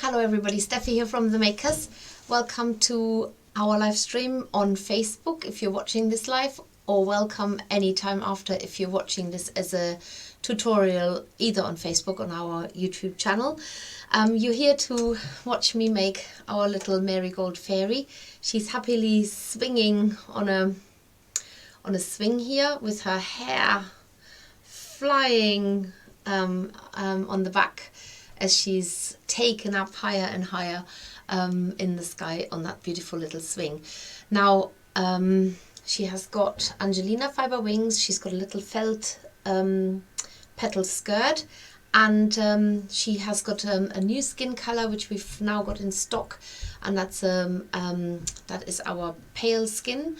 Hello everybody, Steffi here from The Makers. Welcome to our live stream on Facebook if you're watching this live, or welcome anytime after if you're watching this as a tutorial either on Facebook or on our YouTube channel. You're here to watch me make our little marigold fairy. She's happily swinging on a swing here with her hair flying on the back as she's taken up higher and higher in the sky on that beautiful little swing. Now she has got Angelina fiber wings, she's got a little felt petal skirt, and she has got a new skin color which we've now got in stock, and that's that is our pale skin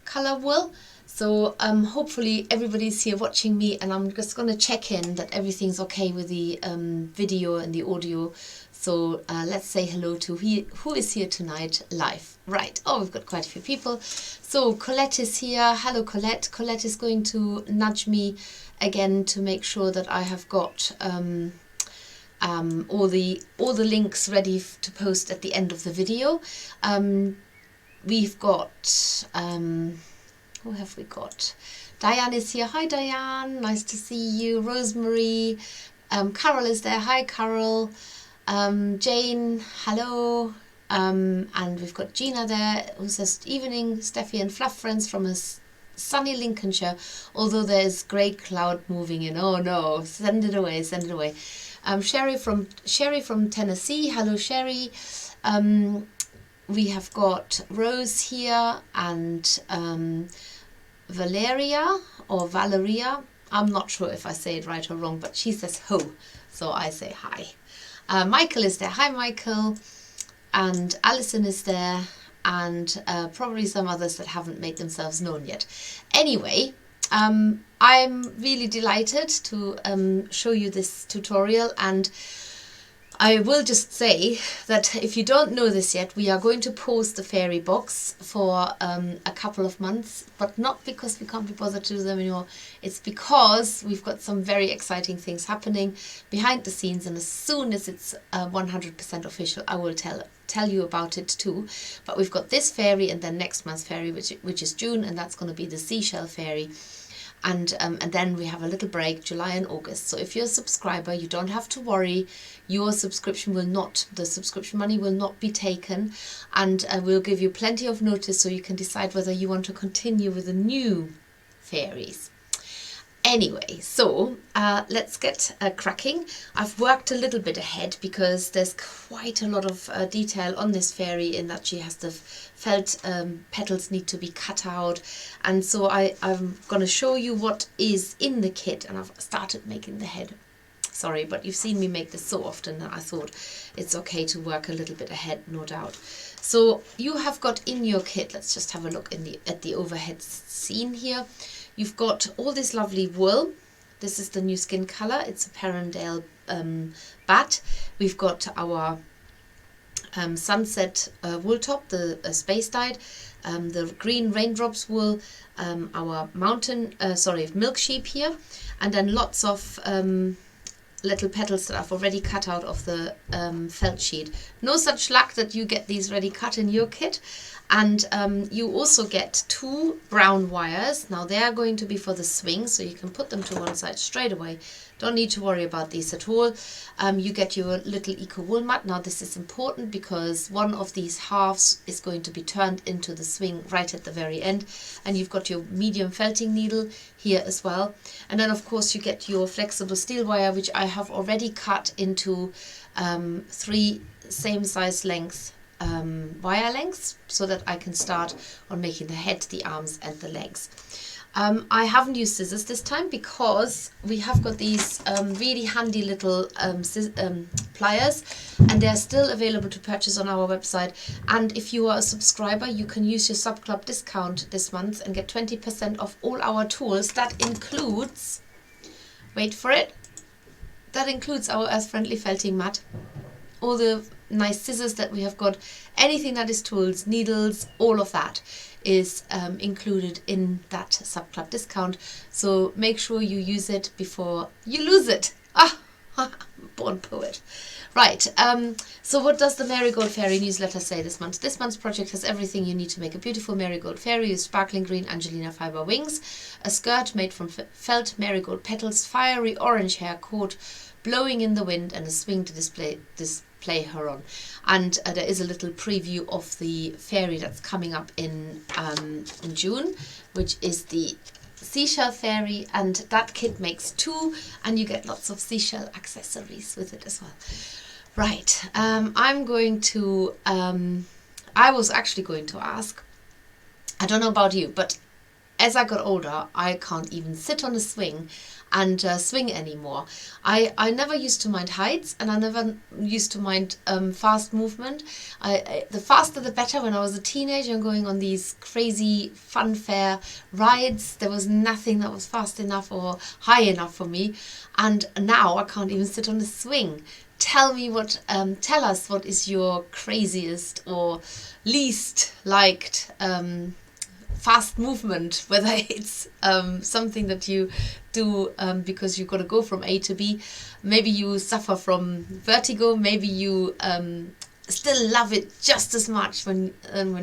color wool. So hopefully everybody's here watching me, and I'm just going to check in that everything's okay with the video and the audio. So let's say hello to who is here tonight live. Right, oh, we've got quite a few people. So Colette is here. Hello Colette. Colette is going to nudge me again to make sure that I have got all the links ready to post at the end of the video. We've got who have we got? Diane is here. Hi Diane, nice to see you. Rosemary, Carol is there. Hi Carol. Jane, hello. And we've got Gina there who says evening, Steffi and Fluff friends from a sunny Lincolnshire, although there's grey cloud moving in. Oh no, send it away, send it away. Sherry from Tennessee. Hello Sherry. We have got Rose here and Valeria or Valeria. I'm not sure if I say it right or wrong, but she says ho, so I say hi. Michael is there. Hi Michael. And Alison is there, and probably some others that haven't made themselves known yet. Anyway, I'm really delighted to show you this tutorial, and I will just say that if you don't know this yet, we are going to post the fairy box for a couple of months, but not because we can't be bothered to do them anymore. It's because we've got some very exciting things happening behind the scenes, and as soon as it's 100% official, I will tell you about it too. But we've got this fairy and then next month's fairy, which is June, and that's going to be the seashell fairy. And then we have a little break, July and August. So if you're a subscriber, you don't have to worry. Your subscription the subscription money will not be taken, and we'll give you plenty of notice so you can decide whether you want to continue with the new fairies. Anyway, so let's get cracking. I've worked a little bit ahead because there's quite a lot of detail on this fairy, in that she has the felt petals need to be cut out, and so I'm going to show you what is in the kit, and I've started making the head. Sorry, but you've seen me make this so often that I thought it's okay to work a little bit ahead, no doubt. So you have got in your kit, let's just have a look at the overhead scene here. You've got all this lovely wool. This is the new skin color. It's a Perendale bat. We've got our sunset wool top, the space dyed, the green raindrops wool, our milk sheep here, and then lots of little petals that I've already cut out of the felt sheet. No such luck that you get these ready cut in your kit. And you also get 2 brown wires. Now they are going to be for the swing, so you can put them to one side straight away. Don't need to worry about these at all. You get your little eco wool mat. Now this is important because one of these halves is going to be turned into the swing right at the very end. And you've got your medium felting needle here as well. And then of course you get your flexible steel wire, which I have already cut into 3 same size length wire lengths, so that I can start on making the head, the arms and the legs. I haven't used scissors this time because we have got these really handy little pliers, and they're still available to purchase on our website. And if you are a subscriber, you can use your sub club discount this month and get 20% off all our tools. That includes, wait for it, that includes our earth friendly felting mat, all the nice scissors that we have got, anything that is tools, needles, all of that is included in that sub club discount. So make sure you use it before you lose it. Born poet. Right, so what does the Marigold Fairy newsletter say this month? This month's project has everything you need to make a beautiful marigold fairy with sparkling green Angelina fiber wings, a skirt made from felt marigold petals, fiery orange hair caught blowing in the wind, and a swing to display her on. And there is a little preview of the fairy that's coming up in June, which is the seashell fairy, and that kit makes 2, and you get lots of seashell accessories with it as well. Right, I'm going to I was actually going to ask, I don't know about you, but as I got older I can't even sit on a swing and swing anymore. I never used to mind heights, and I never used to mind fast movement. The faster the better. When I was a teenager and going on these crazy funfair rides, there was nothing that was fast enough or high enough for me, and now I can't even sit on a swing. Tell us what is your craziest or least liked fast movement, whether it's something that you do because you've got to go from A to B. Maybe you suffer from vertigo, maybe you still love it just as much when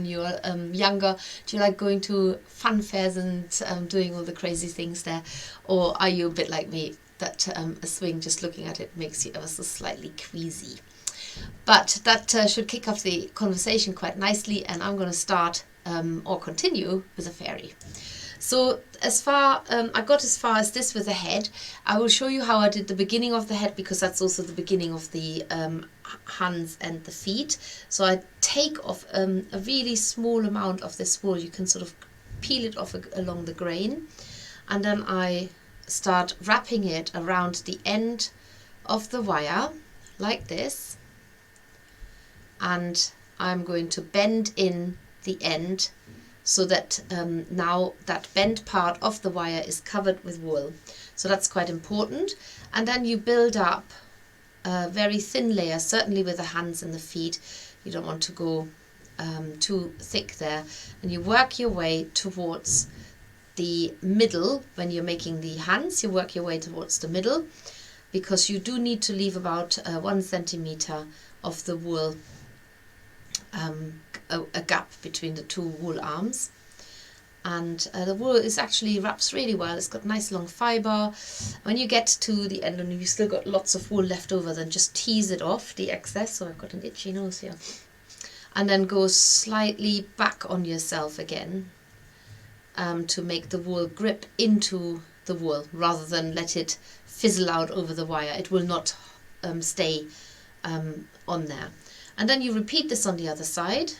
you're younger. Do you like going to fun fairs and doing all the crazy things there? Or are you a bit like me, that a swing, just looking at it, makes you ever so slightly queasy? But that should kick off the conversation quite nicely, and I'm going to start or continue with a fairy. So I got as far as this with the head. I will show you how I did the beginning of the head, because that's also the beginning of the hands and the feet. So I take off a really small amount of this wool. You can sort of peel it off along the grain, and then I start wrapping it around the end of the wire like this, and I'm going to bend in the end so that now that bent part of the wire is covered with wool. So that's quite important. And then you build up a very thin layer, certainly with the hands and the feet. You don't want to go too thick there, and you work your way towards the middle. When you're making the hands, you work your way towards the middle, because you do need to leave about 1 centimeter of the wool, a gap between the 2 wool arms. And the wool is actually wraps really well. It's got nice long fiber. When you get to the end and you've still got lots of wool left over, then just tease it off, the excess. So I've got an itchy nose here. And then go slightly back on yourself again, to make the wool grip into the wool rather than let it fizzle out over the wire. It will not stay on there. And then you repeat this on the other side.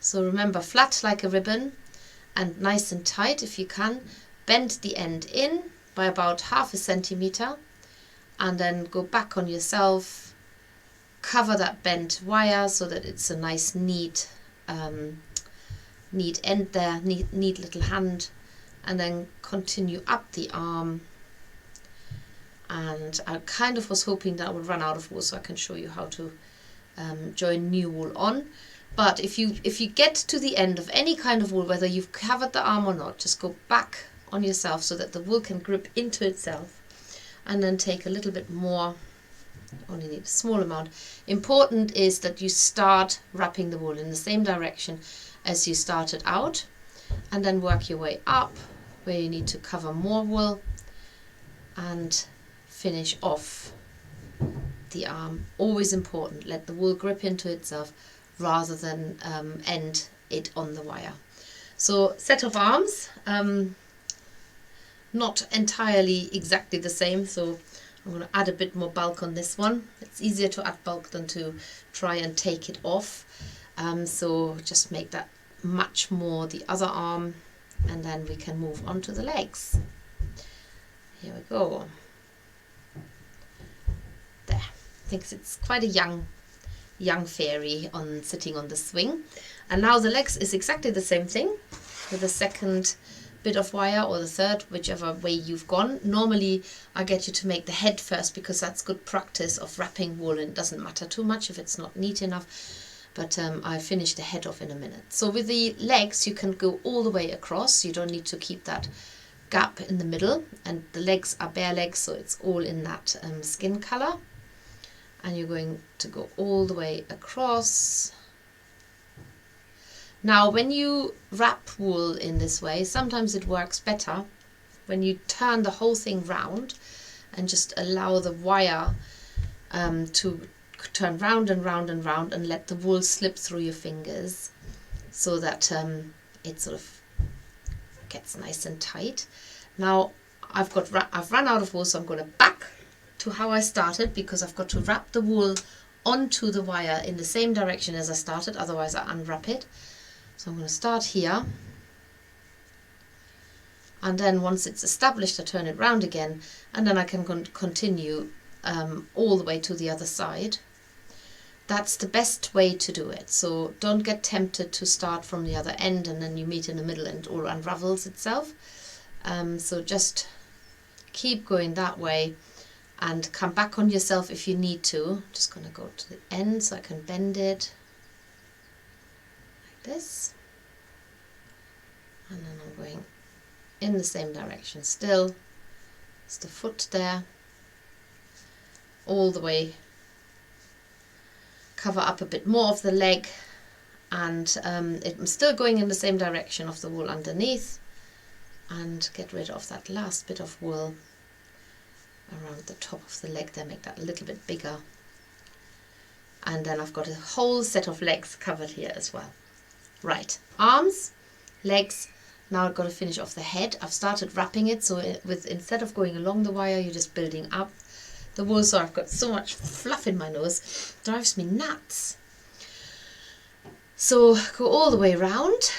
So remember, flat like a ribbon and nice and tight if you can. Bend the end in by about 0.5 centimeter, and then go back on yourself, cover that bent wire so that it's a nice neat end there, neat little hand, and then continue up the arm. And I kind of was hoping that I would run out of wool so I can show you how to join new wool on. But if you get to the end of any kind of wool, whether you've covered the arm or not, just go back on yourself so that the wool can grip into itself, and then take a little bit more. Only need a small amount. Important is that you start wrapping the wool in the same direction as you started out, and then work your way up where you need to cover more wool and finish off the arm. Always important, let the wool grip into itself rather than end it on the wire. So set of arms, not entirely exactly the same, so I'm going to add a bit more bulk on this one. It's easier to add bulk than to try and take it off, so just make that much more the other arm, and then we can move on to the legs. Here we go. There. I think it's quite a young fairy sitting on the swing. And now the legs is exactly the same thing, with the second bit of wire, or the third, whichever way you've gone. Normally I get you to make the head first, because that's good practice of wrapping wool, and it doesn't matter too much if it's not neat enough. But I'll finish the head off in a minute. So with the legs you can go all the way across. You don't need to keep that gap in the middle, and the legs are bare legs, so it's all in that skin color. And you're going to go all the way across. Now when you wrap wool in this way, sometimes it works better when you turn the whole thing round and just allow the wire to turn round and round and round, and let the wool slip through your fingers, so that it sort of gets nice and tight. Now I've run out of wool, so I'm going to back to how I started, because I've got to wrap the wool onto the wire in the same direction as I started, otherwise I unwrap it. So I'm going to start here, and then once it's established I turn it round again, and then I can continue all the way to the other side. That's the best way to do it, so don't get tempted to start from the other end and then you meet in the middle and it all unravels itself. So just keep going that way and come back on yourself if you need to. Just going to go to the end so I can bend it like this, and then I'm going in the same direction still. It's the foot there, all the way, cover up a bit more of the leg, and I'm still going in the same direction of the wool underneath, and get rid of that last bit of wool around the top of the leg there, make that a little bit bigger, and then I've got a whole set of legs covered here as well. Right, arms, legs. Now I've got to finish off the head. I've started wrapping it, so instead of going along the wire, you're just building up the wool. So I've got so much fluff in my nose, it drives me nuts. So go all the way around,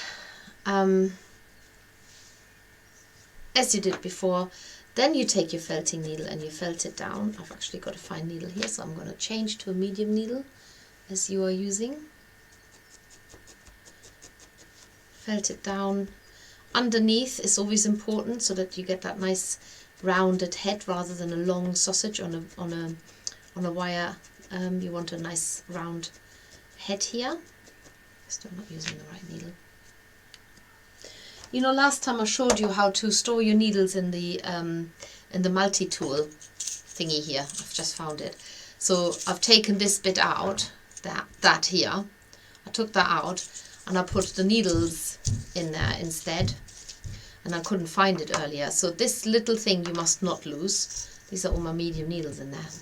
as you did before. Then you take your felting needle and you felt it down. I've actually got a fine needle here, so I'm going to change to a medium needle as you are using. Felt it down. Underneath is always important, so that you get that nice rounded head rather than a long sausage on a wire. You want a nice round head here. Still not using the right needle. You know, last time I showed you how to store your needles in the multi-tool thingy here. I've just found it. So I've taken this bit out, that here. I took that out and I put the needles in there instead. And I couldn't find it earlier. So this little thing you must not lose. These are all my medium needles in there.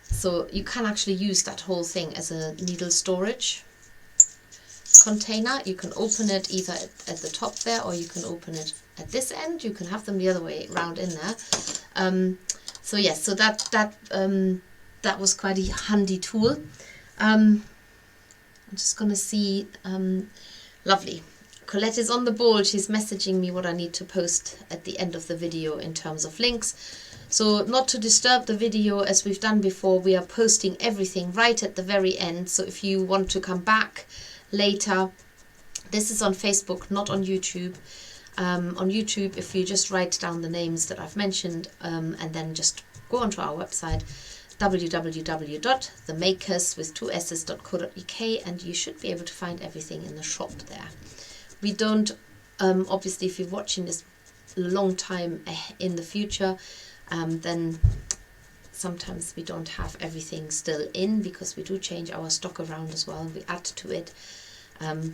So you can actually use that whole thing as a needle storage container. You can open it either at the top there, or you can open it at this end. You can have them the other way round in there. So yes, so that was quite a handy tool. I'm just gonna see. Lovely. Colette is on the ball. She's messaging me what I need to post at the end of the video in terms of links. So not to disturb the video as we've done before, we are posting everything right at the very end. So if you want to come back later, this is on Facebook, not on YouTube. On YouTube, if you just write down the names that I've mentioned, and then just go onto our website, www.themakers.co.uk, and you should be able to find everything in the shop there. We don't, obviously if you're watching this a long time in the future, then sometimes we don't have everything still in, because we do change our stock around as well, we add to it.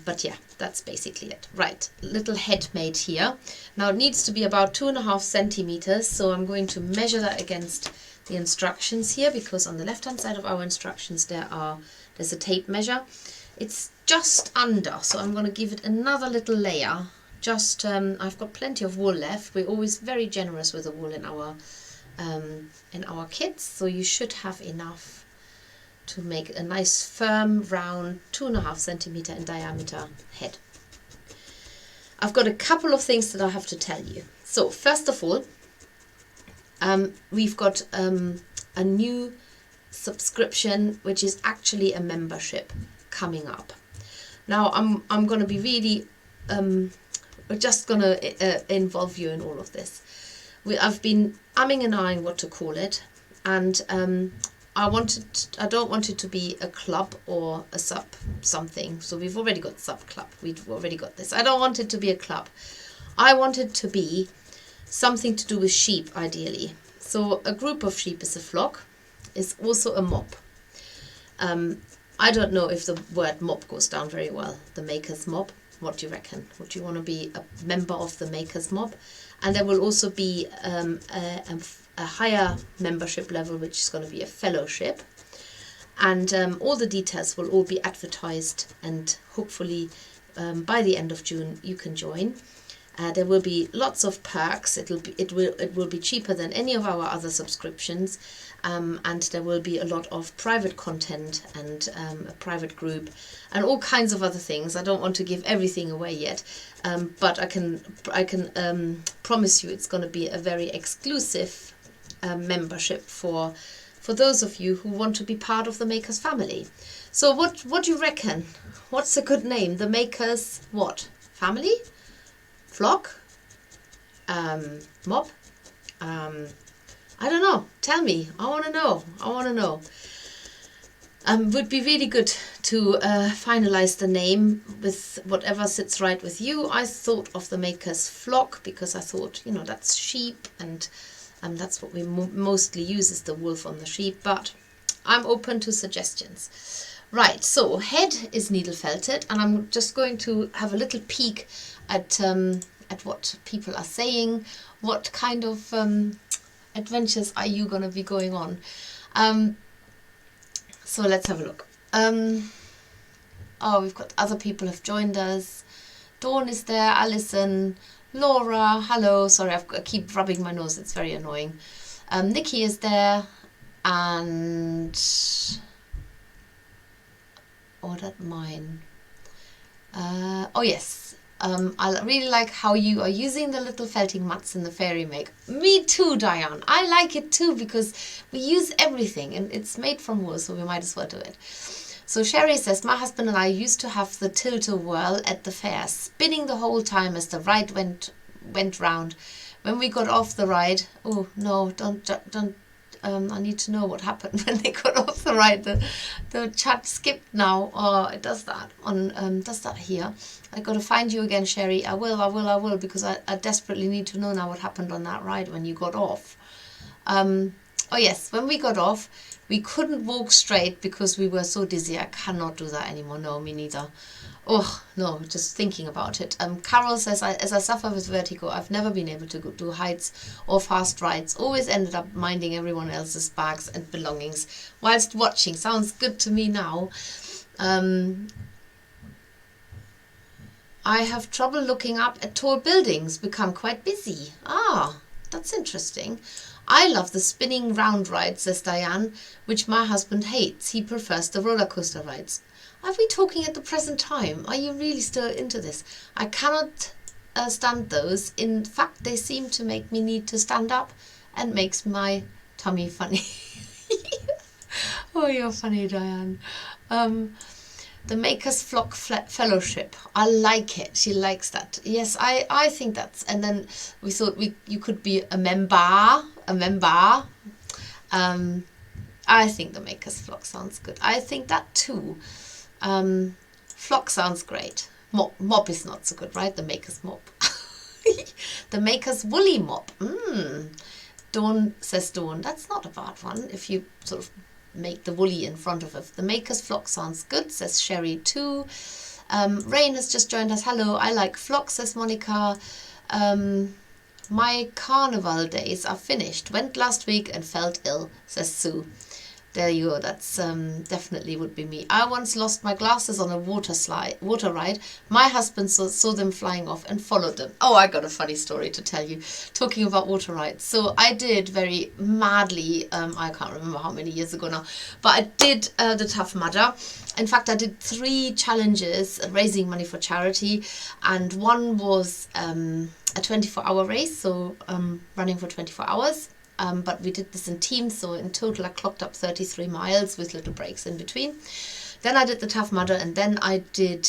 But yeah, that's basically it. Right, little head made here. Now it needs to be about 2.5 centimeters, so I'm going to measure that against the instructions here, because on the left hand side of our instructions there's a tape measure. It's just under, so I'm going to give it another little layer. Just I've got plenty of wool left. We're always very generous with the wool in our kits, so you should have enough to make a nice firm round 2.5 centimeter in diameter head. I've got a couple of things that I have to tell you. So first of all, we've got a new subscription, which is actually a membership, coming up. Now I'm going to be really we're just going to involve you in all of this. I've been umming and ahhing what to call it, and I don't want it to be a club or a sub something. So we've already got sub club. We've already got this. I don't want it to be a club. I want it to be something to do with sheep, ideally. So a group of sheep is a flock, is also a mob. I don't know if the word mob goes down very well, the maker's mob. What do you reckon? Would you want to be a member of the maker's mob? And there will also be a higher membership level, which is going to be a fellowship. And all the details will all be advertised, and hopefully by the end of June you can join. There will be lots of perks. It will be cheaper than any of our other subscriptions, and there will be a lot of private content and a private group and all kinds of other things. I don't want to give everything away yet, but I can promise you it's going to be a very exclusive membership for those of you who want to be part of the Makers family. So what do you reckon? What's a good name? The Makers what? Family? Flock? Mob? I don't know. Tell me. I want to know. I want to know. Would be really good to finalize the name with whatever sits right with you. I thought of the Maker's Flock because I thought, you know, that's sheep, and that's what we mostly use, is the wolf on the sheep, but I'm open to suggestions. Right, so head is needle felted, and I'm just going to have a little peek at what people are saying. What kind of adventures are you going to be going on? So let's have a look. Oh, we've got other people have joined us. Dawn is there, Alison, Laura, hello. Sorry, I keep rubbing my nose, it's very annoying. Nikki is there, and oh, that mine. Oh yes. I really like how you are using the little felting mats in the fairy make. Me too, Diane. I like it too because we use everything and it's made from wool, so we might as well do it. So Sherry says, my husband and I used to have the tilt-a-whirl at the fair, spinning the whole time as the ride went round. When we got off the ride, oh no, don't. I need to know what happened when they got off the ride. The chat skipped now. Oh, it does that on does that here. I got to find you again, Sherry. I will, because I desperately need to know now what happened on that ride when you got off. Oh yes, when we got off, we couldn't walk straight because we were so dizzy. I cannot do that anymore. No, me neither. Oh, no, just thinking about it. Carol says, as I suffer with vertigo, I've never been able to do heights or fast rides. Always ended up minding everyone else's bags and belongings whilst watching. Sounds good to me now. I have trouble looking up at tall buildings, become quite busy. Ah, that's interesting. I love the spinning round rides, says Diane, which my husband hates. He prefers the roller coaster rides. Are we talking at the present time? Are you really still into this? I cannot stand those. In fact, they seem to make me need to stand up and makes my tummy funny. Oh, you're funny, Diane. The Maker's Flock Fellowship. I like it. She likes that. Yes, I think that's... And then we thought you could be a member. I think the Maker's Flock sounds good. I think that too. Flock sounds great. Mop is not so good, right? The Maker's Mop. The Maker's Woolly Mop. Dawn says Dawn. That's not a bad one if you sort of make the woolly in front of it. The Maker's Flock sounds good, says Sherry too. Rain has just joined us. Hello, I like flock, says Monica. My carnival days are finished. Went last week and felt ill, says Sue. There you go, that's definitely would be me. I once lost my glasses on a water ride. My husband saw them flying off and followed them. Oh, I got a funny story to tell you, talking about water rides. So I did very madly, I can't remember how many years ago now, but I did the Tough Mudder. In fact, I did 3 challenges raising money for charity, and one was a 24-hour race, so running for 24 hours. But we did this in teams, so in total I clocked up 33 miles with little breaks in between. Then I did the Tough Mudder, and then I did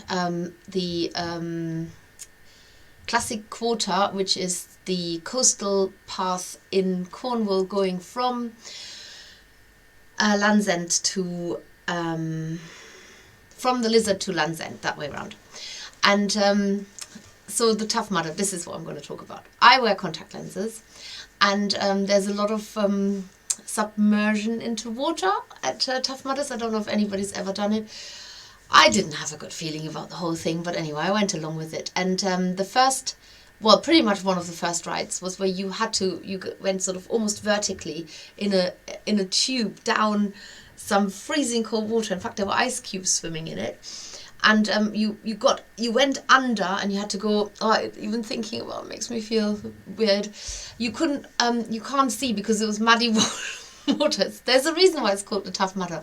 the Classic Quota, which is the coastal path in Cornwall going from Land's End to... from the Lizard to Land's End, that way around. And so the Tough Mudder, this is what I'm going to talk about. I wear contact lenses, and there's a lot of submersion into water at Tough Mudders. I don't know if anybody's ever done it. I didn't have a good feeling about the whole thing, but anyway, I went along with it. And the first, well, pretty much one of the first rides was where you went sort of almost vertically in a tube down some freezing cold water. In fact, there were ice cubes swimming in it. And you went under, and you had to go. Oh, even thinking about it makes me feel weird. You can't see because it was muddy water. There's a reason why it's called the Tough Mudder,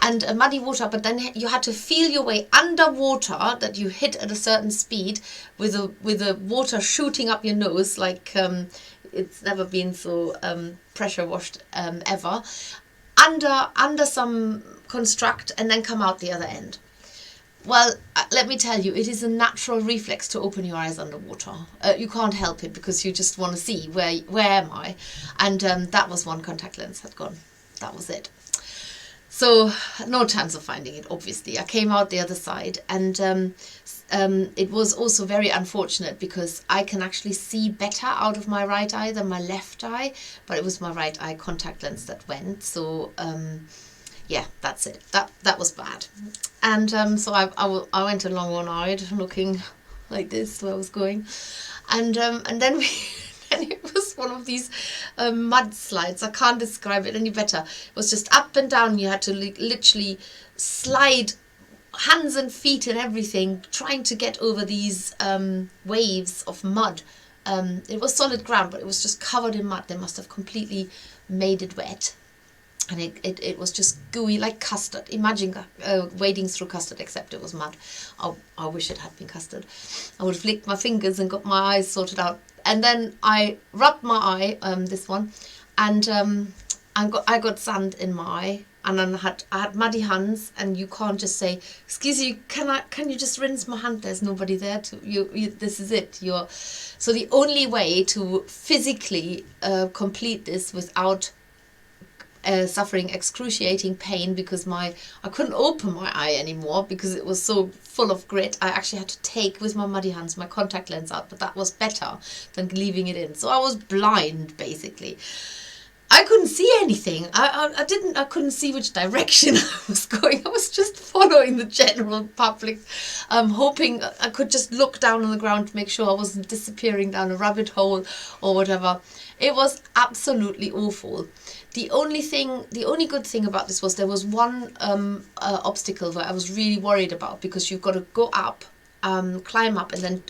and muddy water. But then you had to feel your way underwater, that you hit at a certain speed, with the water shooting up your nose like it's never been so pressure washed ever. Under some construct, and then come out the other end. Well, let me tell you, it is a natural reflex to open your eyes underwater. You can't help it, because you just want to see where am I, and that was one contact lens had gone. That was it. So no chance of finding it. Obviously, I came out the other side, and it was also very unfortunate because I can actually see better out of my right eye than my left eye, but it was my right eye contact lens that went. So yeah, that's it. That was bad. And so I went along one-eyed, looking like this where I was going, and then and it was one of these mudslides. I can't describe it any better. It was just up and down. You had to literally slide hands and feet and everything, trying to get over these waves of mud. It was solid ground, but it was just covered in mud. They must have completely made it wet. And it was just gooey, like custard. Imagine wading through custard, except it was mud. I wish it had been custard. I would have licked my fingers and got my eyes sorted out. And then I rubbed my eye, this one, and I got sand in my eye. And then I had muddy hands, and you can't just say, "Excuse you, can you just rinse my hand?" There's nobody there to you. This is it. So the only way to physically complete this without suffering excruciating pain, because I couldn't open my eye anymore because it was so full of grit. I actually had to take with my muddy hands my contact lens out, but that was better than leaving it in. So I was blind basically. I couldn't see anything. I couldn't see which direction I was going. I was just following the general public, hoping I could just look down on the ground to make sure I wasn't disappearing down a rabbit hole or whatever. It was absolutely awful. The only good thing about this was there was one obstacle that I was really worried about, because you've got to go up, climb up, and then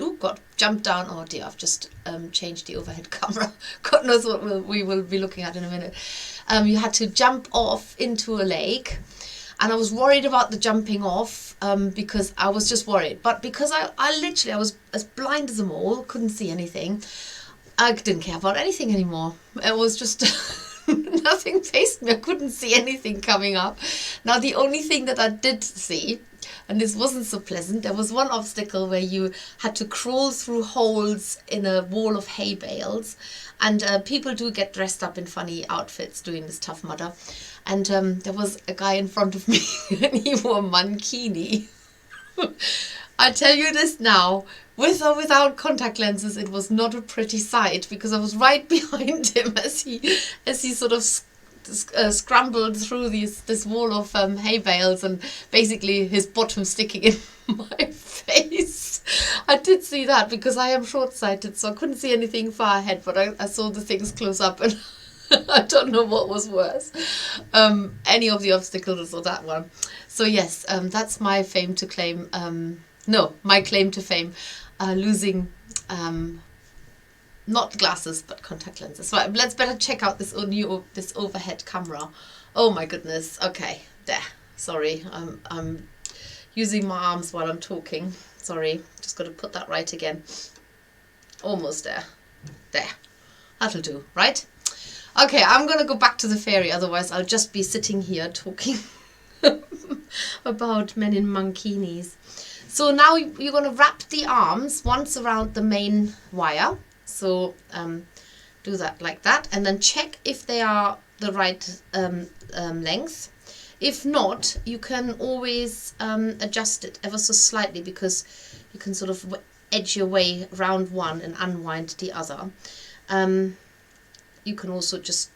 jump down. Oh dear, I've just changed the overhead camera. God knows what we will be looking at in a minute. You had to jump off into a lake, and I was worried about the jumping off because I was just worried. But because I was as blind as a mole, couldn't see anything, I didn't care about anything anymore. It was just nothing faced me. I couldn't see anything coming up. Now the only thing that I did see, and this wasn't so pleasant, there was one obstacle where you had to crawl through holes in a wall of hay bales, and people do get dressed up in funny outfits doing this Tough Mudder, and there was a guy in front of me and he wore a mankini. I tell you this now, with or without contact lenses, it was not a pretty sight, because I was right behind him as he sort of scrambled through this wall of hay bales, and basically his bottom sticking in my face. I did see that because I am short-sighted, so I couldn't see anything far ahead, but I saw the things close up, and I don't know what was worse, any of the obstacles or that one. So yes, that's my claim to fame, losing not glasses but contact lenses. So let's better check out this overhead camera. Oh my goodness. Okay, there. Sorry, I'm using my arms while I'm talking. Sorry, just got to put that right again. Almost there. There. That'll do, right? Okay, I'm gonna go back to the fairy, otherwise I'll just be sitting here talking about men in mankinis. So now you're going to wrap the arms once around the main wire. So do that like that, and then check if they are the right length. If not, you can always adjust it ever so slightly, because you can sort of edge your way round one and unwind the other. You can also just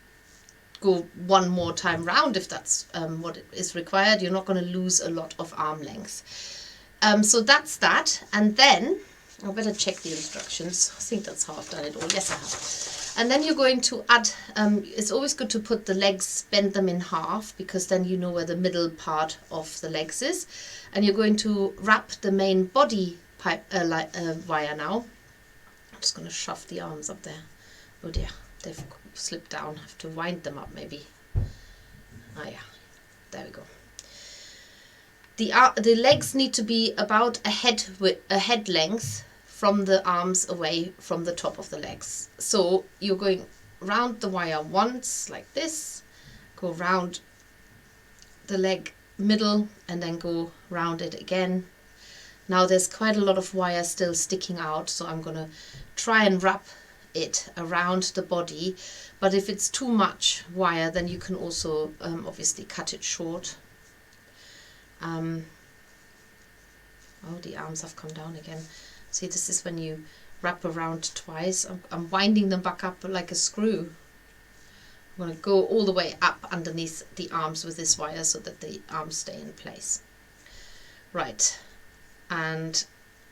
go one more time round if that's what is required. You're not going to lose a lot of arm length. So that's that. And then, I better check the instructions. I think that's how I've done it all. Yes, I have. And then you're going to add, it's always good to put the legs, bend them in half, because then you know where the middle part of the legs is. And you're going to wrap the main body wire now. I'm just going to shove the arms up there. Oh dear, they've slipped down. I have to wind them up maybe. Ah yeah, there we go. The legs need to be about a head length from the arms away from the top of the legs. So you're going round the wire once like this, go round the leg middle and then go round it again. Now there's quite a lot of wire still sticking out, so I'm going to try and wrap it around the body, but if it's too much wire then you can also obviously cut it short. Oh, the arms have come down again. See, this is when you wrap around twice. I'm winding them back up like a screw. I'm going to go all the way up underneath the arms with this wire so that the arms stay in place. Right, and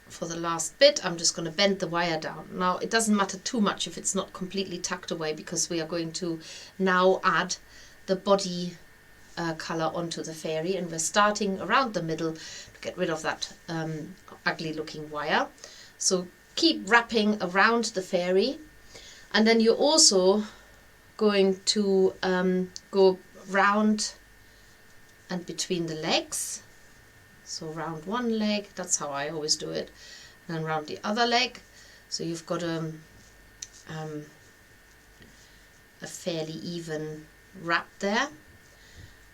for the last bit I'm just going to bend the wire down. Now it doesn't matter too much if it's not completely tucked away, because we are going to now add the body colour onto the fairy, and we're starting around the middle to get rid of that ugly looking wire. So keep wrapping around the fairy, and then you're also going to go round and between the legs. So round one leg, that's how I always do it, and then round the other leg. So you've got a fairly even wrap there.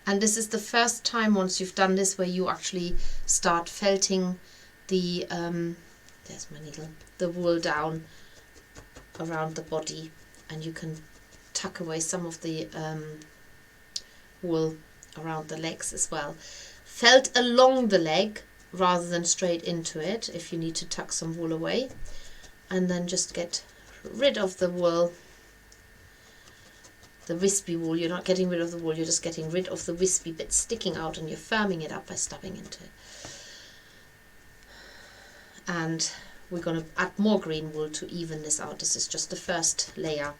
And this is the first time, once you've done this, where you actually start felting the, there's my needle, the wool down around the body, and you can tuck away some of the wool around the legs as well. Felt along the leg rather than straight into it if you need to tuck some wool away, and then just get rid of the wool. The wispy wool, you're not getting rid of the wool, you're just getting rid of the wispy bits sticking out, and you're firming it up by stabbing into it. And we're going to add more green wool to even this out. This is just the first layer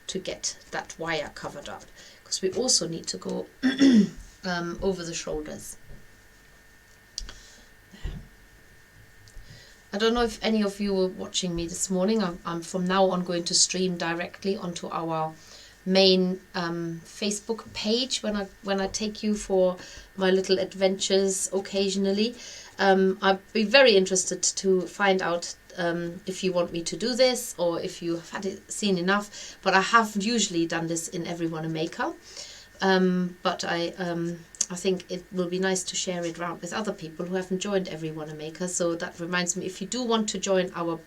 to get that wire covered up, because we also need to go over the shoulders. I don't know if any of you were watching me this morning. I'm from now on going to stream directly onto our main Facebook page when I take you for my little adventures occasionally. I'd be very interested to find out if you want me to do this, or if you have seen enough. But I have usually done this in Everyone a Maker, but I think it will be nice to share it around with other people who haven't joined Everyone a Maker. So that reminds me, if you do want to join our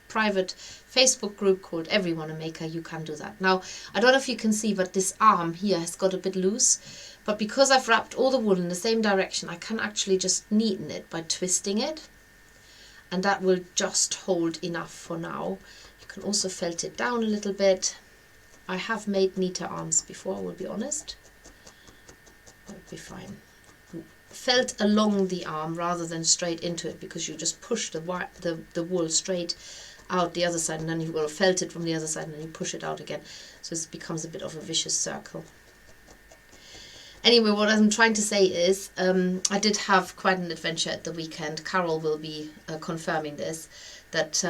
private Facebook group called Everyone a Maker, you can do that. Now, I don't know if you can see, but this arm here has got a bit loose, but because I've wrapped all the wool in the same direction, I can actually just neaten it by twisting it, and that will just hold enough for now. You can also felt it down a little bit. I have made neater arms before, I will be honest. That would be fine. Felt along the arm rather than straight into it, because you just push the wool straight out the other side, and then you will felt it from the other side, and then you push it out again, so it becomes a bit of a vicious circle. Anyway, what I'm trying to say is I did have quite an adventure at the weekend. Carol will be confirming this, that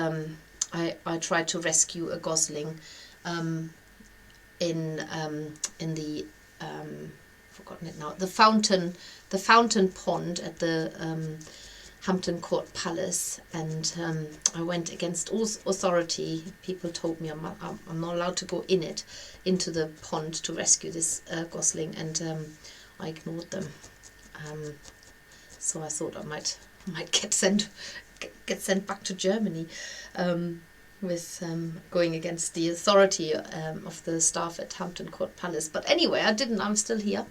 I tried to rescue a gosling in the forgotten it now, the fountain pond at the Hampton Court Palace, and I went against all authority. People told me I'm not allowed to go into the pond to rescue this gosling, and I ignored them. So I thought I might get sent back to Germany with going against the authority of the staff at Hampton Court Palace. But anyway, I didn't. I'm still here.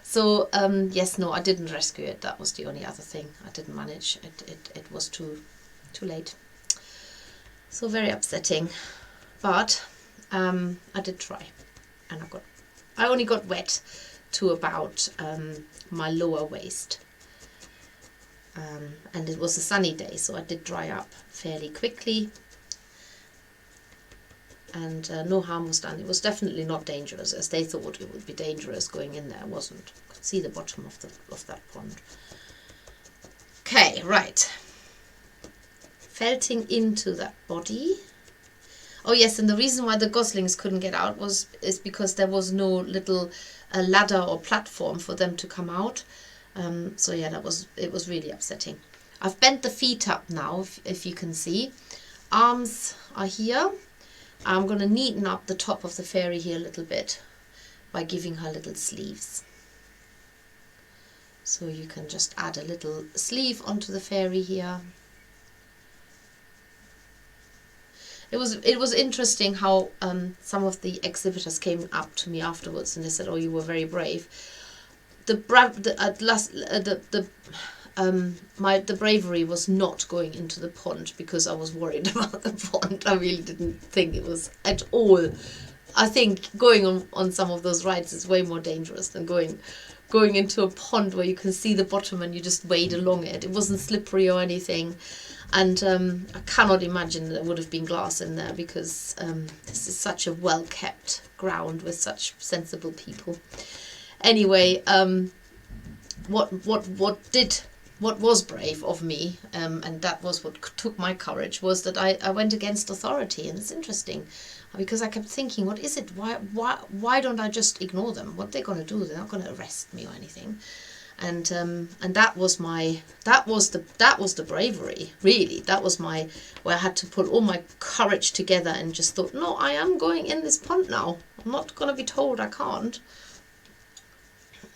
So yes, no, I didn't rescue it. That was the only other thing. I didn't manage. It was too late. So very upsetting, but I did try, and I only got wet to about my lower waist, and it was a sunny day, so I did dry up fairly quickly, and no harm was done. It was definitely not dangerous, as they thought it would be dangerous going in there. It wasn't. I could see the bottom of that pond. Okay, right. Felting into that body. Oh yes, and the reason why the goslings couldn't get out is because there was no little ladder or platform for them to come out. So yeah, it was really upsetting. I've bent the feet up now, if you can see. Arms are here. I'm going to neaten up the top of the fairy here a little bit by giving her little sleeves. So you can just add a little sleeve onto the fairy here. It was interesting how some of the exhibitors came up to me afterwards and they said, "Oh, you were very brave." The bravery was not going into the pond because I was worried about the pond. I really didn't think it was at all. I think going on some of those rides is way more dangerous than going into a pond where you can see the bottom and you just wade along it. It wasn't slippery or anything. And I cannot imagine there would have been glass in there because this is such a well-kept ground with such sensible people. Anyway, what was brave of me, and that was what took my courage, was that I went against authority. And it's interesting because I kept thinking, what is it? Why don't I just ignore them? What are they going to do? They're not going to arrest me or anything. And that was the bravery, really. That was where I had to put all my courage together and just thought, no, I am going in this pond now. I'm not going to be told I can't.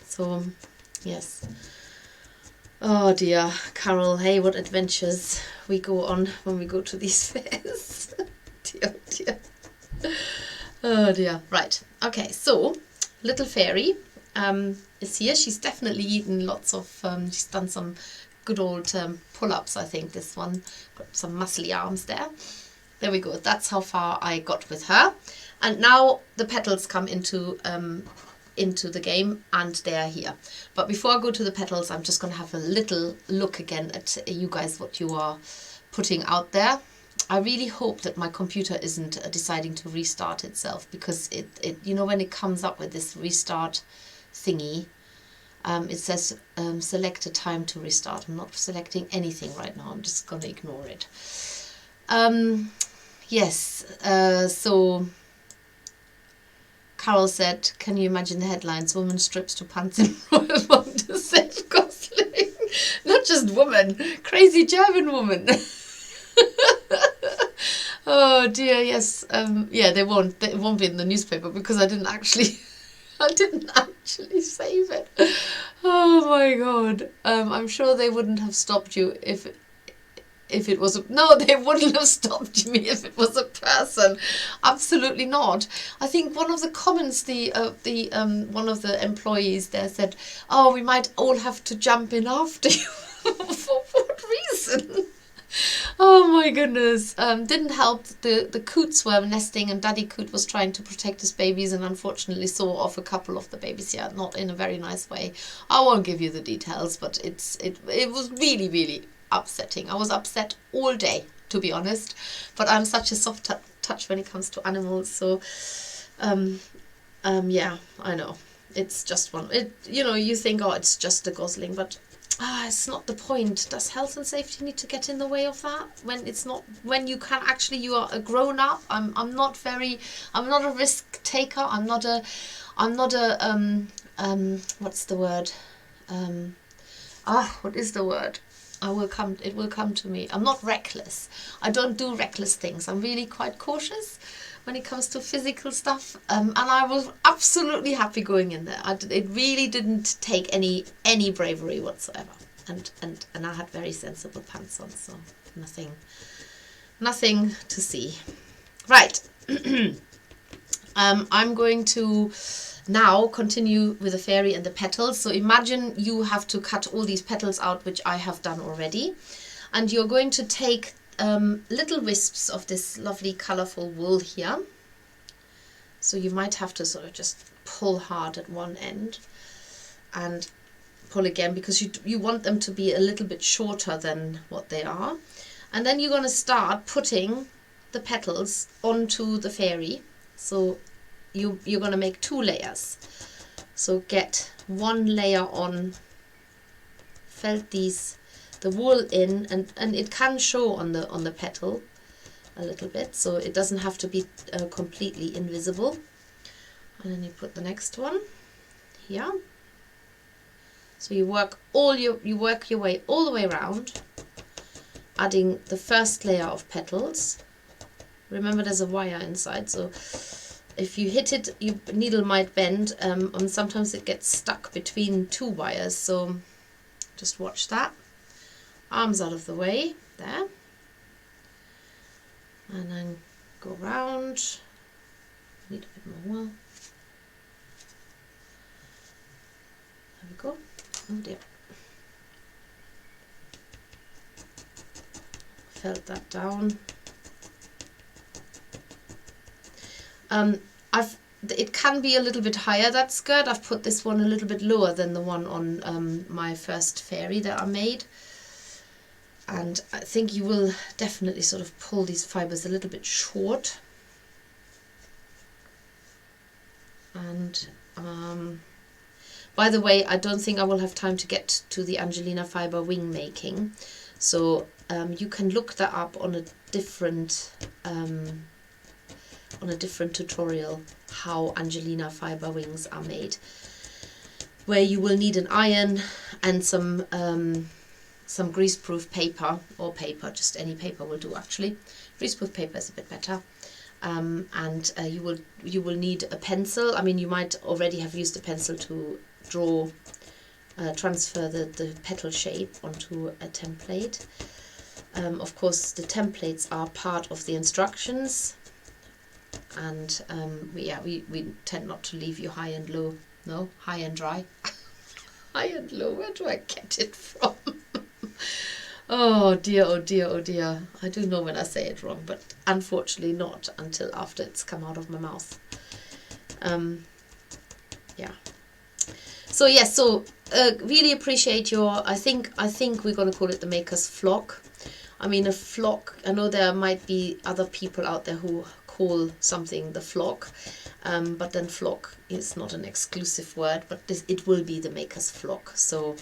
So, yes. Oh dear, Carol, hey, what adventures we go on when we go to these fairs. Dear, dear. Oh dear. Right, okay, so, little fairy is here. She's definitely eaten lots of, she's done some good old pull-ups, I think, this one. Got some muscly arms there. There we go, that's how far I got with her. And now the petals come into the game, and they are here. But before I go to the petals, I'm just going to have a little look again at you guys, what you are putting out there. I really hope that my computer isn't deciding to restart itself, because it you know, when it comes up with this restart thingy, it says select a time to restart. I'm not selecting anything right now. I'm just going to ignore it. Yes, so Carol said, can you imagine the headlines? Woman strips to pants in royal mom to save Gosling. Not just woman, crazy German woman. Oh dear, yes. Yeah, it won't be in the newspaper because I didn't actually save it. Oh my god. I'm sure they wouldn't have stopped you if it was no, they wouldn't have stopped me if it was a person. Absolutely not. I think one of the comments, one of the employees there said, "Oh, we might all have to jump in after you." For what reason? Oh my goodness. Didn't help. The coots were nesting, and Daddy Coot was trying to protect his babies and unfortunately saw off a couple of the babies. Yeah, not in a very nice way. I won't give you the details, but it was really, really upsetting. I was upset all day, to be honest, but I'm such a soft touch when it comes to animals. So yeah, I know it's just one. You know, you think, oh, it's just a gosling, but it's not the point. Does health and safety need to get in the way of that when it's not, when you can actually, you are a grown up? I'm not a risk taker. I'm not a what's the word? What is the word? It will come to me. I'm not reckless. I don't do reckless things. I'm really quite cautious when it comes to physical stuff. And I was absolutely happy going in there. It really didn't take any bravery whatsoever. And I had very sensible pants on, so nothing to see. Right. I'm going to now continue with the fairy and the petals. So imagine you have to cut all these petals out, which I have done already, and you're going to take little wisps of this lovely colourful wool here. So you might have to sort of just pull hard at one end and pull again, because you want them to be a little bit shorter than what they are. And then you're going to start putting the petals onto the fairy. So you're going to make 2 layers. So get 1 layer on, felt the wool in, and it can show on the petal a little bit, so it doesn't have to be completely invisible. And then you put the next one here. So you work your way all the way around, adding the first layer of petals. Remember, there's a wire inside, so if you hit it, your needle might bend, and sometimes it gets stuck between 2 wires, so just watch that. Arms out of the way, there. And then go around. Need a bit more wool. There we go. Oh dear. Felt that down. It can be a little bit higher, that skirt. I've put this one a little bit lower than the one on my first fairy that I made. And I think you will definitely sort of pull these fibres a little bit short. And by the way, I don't think I will have time to get to the Angelina fibre wing making. So you can look that up on a different tutorial, how Angelina fibre wings are made, where you will need an iron and some greaseproof paper, or paper, just any paper will do actually. Greaseproof paper is a bit better. And you will need a pencil. I mean, you might already have used a pencil to draw, transfer the petal shape onto a template. Of course, the templates are part of the instructions, and we tend not to leave you high and low. No, high and dry. High and low, where do I get it from? Oh dear, oh dear, oh dear. I do know when I say it wrong, but unfortunately not until after it's come out of my mouth. Yeah. So yes, really appreciate your, I think we're going to call it the Maker's Flock. I mean, a flock, I know there might be other people out there who call something the flock, but then flock is not an exclusive word, but it will be the Maker's Flock. So,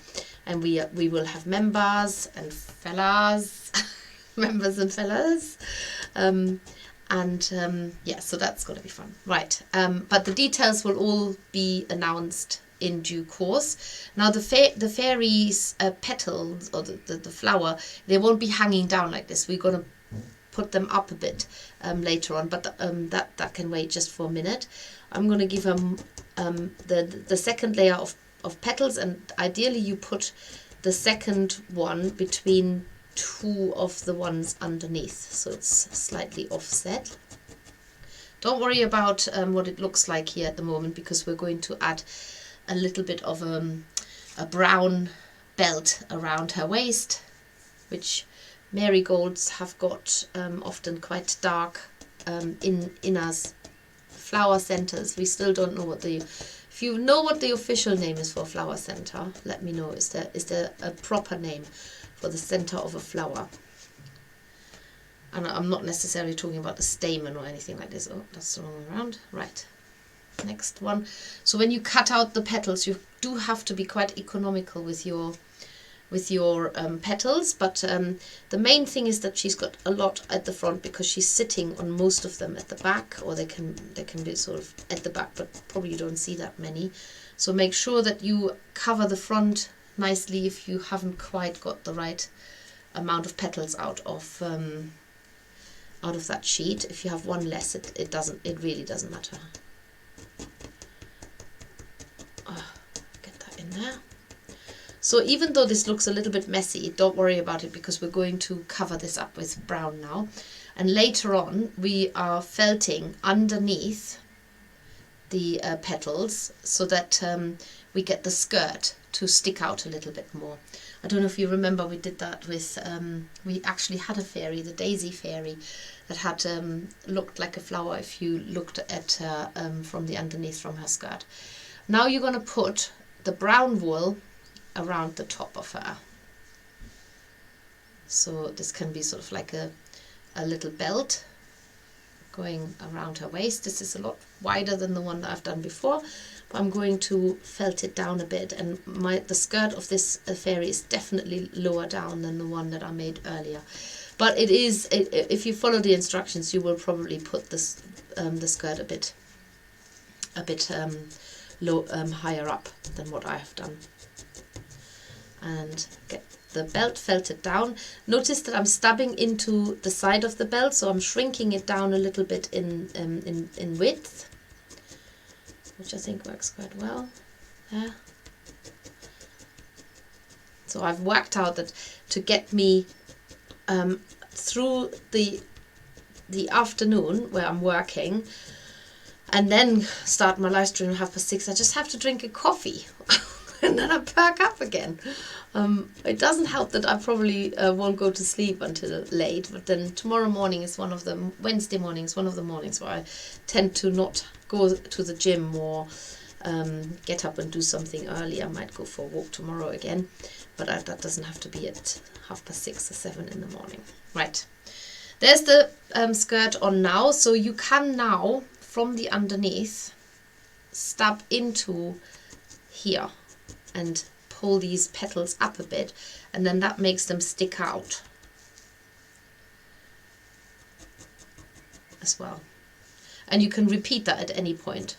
and we will have members and fellas, members and fellas, yeah, so that's going to be fun, right? But the details will all be announced in due course. Now the fairies petals, or the flower, they won't be hanging down like this. We're going to put them up a bit later on, but that can wait just for a minute. I'm going to give them the second layer of petals, and ideally you put the second one between 2 of the ones underneath, so it's slightly offset. Don't worry about what it looks like here at the moment, because we're going to add a little bit of a brown belt around her waist, which marigolds have got often quite dark inner flower centers. We still don't know what if you know what the official name is for a flower center, let me know. Is there a proper name for the center of a flower? And I'm not necessarily talking about the stamen or anything like this. Oh, that's the wrong way around. Right. Next one. So when you cut out the petals, you do have to be quite economical with your petals, but the main thing is that she's got a lot at the front, because she's sitting on most of them at the back, or they can be sort of at the back, but probably you don't see that many. So make sure that you cover the front nicely if you haven't quite got the right amount of petals out of that sheet. If you have one less, it really doesn't matter. Get that in there. So even though this looks a little bit messy, don't worry about it, because we're going to cover this up with brown now. And later on, we are felting underneath the petals, so that we get the skirt to stick out a little bit more. I don't know if you remember, we did that with, we actually had a fairy, the daisy fairy, that had looked like a flower if you looked at her from the underneath from her skirt. Now you're going to put the brown wool around the top of her. So this can be sort of like a little belt going around her waist. This is a lot wider than the one that I've done before, but I'm going to felt it down a bit, and the skirt of this fairy is definitely lower down than the one that I made earlier. But it is, if you follow the instructions, you will probably put this the skirt a bit higher up than what I have done. And get the belt felted down. Notice that I'm stabbing into the side of the belt, so I'm shrinking it down a little bit in width, which I think works quite well. Yeah. So I've worked out that to get me through the afternoon where I'm working, and then start my live stream at 6:30, I just have to drink a coffee. And then I perk up again. It doesn't help that I probably won't go to sleep until late, but then tomorrow morning is Wednesday morning is one of the mornings where I tend to not go to the gym or get up and do something early. I might go for a walk tomorrow again, but that doesn't have to be at 6:30 or 7 in the morning. Right, there's the skirt on now, so you can now from the underneath stab into here and pull these petals up a bit, and then that makes them stick out as well. And you can repeat that at any point.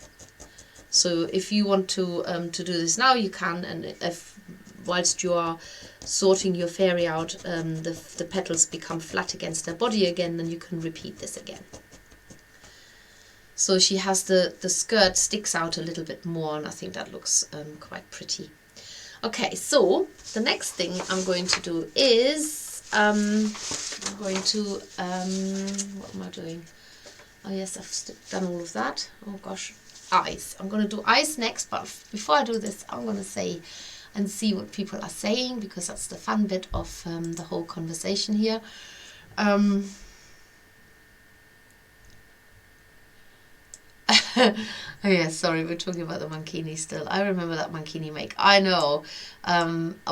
So if you want to do this now, you can, and if whilst you are sorting your fairy out, the petals become flat against their body again, then you can repeat this again. So she has the skirt sticks out a little bit more, and I think that looks quite pretty. Okay, so the next thing I'm going to do is I'm going to what am I doing? Oh yes, I've done all of that. Oh gosh, eyes. I'm going to do eyes next, but before I do this, I'm going to say and see what people are saying, because that's the fun bit of the whole conversation here. Oh yeah, sorry, we're talking about the mankini still. I remember that mankini make. I know.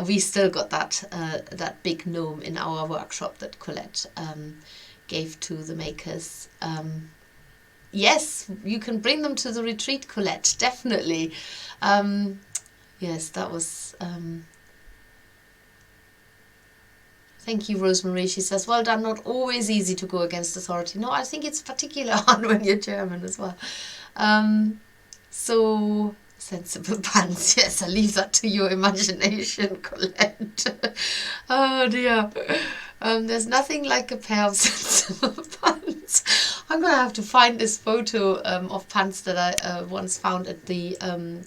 We still got that big gnome in our workshop that Colette gave to the makers. Yes, you can bring them to the retreat, Colette, definitely. Yes, that was... Thank you, Rosemary. She says, well done, not always easy to go against authority. No, I think it's particularly hard when you're German as well. So, sensible pants. Yes, I leave that to your imagination, Colette. Oh dear. There's nothing like a pair of sensible pants. I'm going to have to find this photo of pants that I once found at the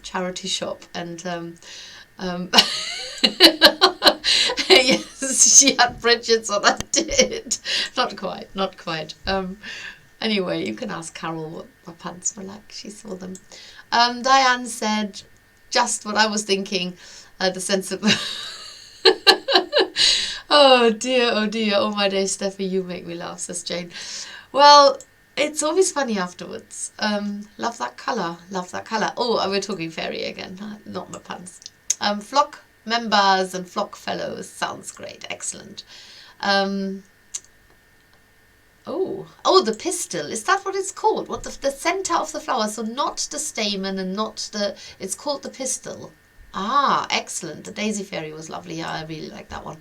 charity shop. And yes, she had Bridget's on. I did. Not quite. Anyway, you can ask Carol what my pants were like. She saw them. Diane said just what I was thinking. The sense of... Oh dear, oh my days, Steffi, you make me laugh, says Jane. Well, it's always funny afterwards. Love that colour. Oh, we're talking fairy again, not my pants. Flock members and flock fellows, sounds great, excellent. Oh, the pistil, is that what it's called? What the centre of the flower, so not the stamen and not the, it's called the pistil. Ah, excellent, the daisy fairy was lovely, yeah, I really like that one.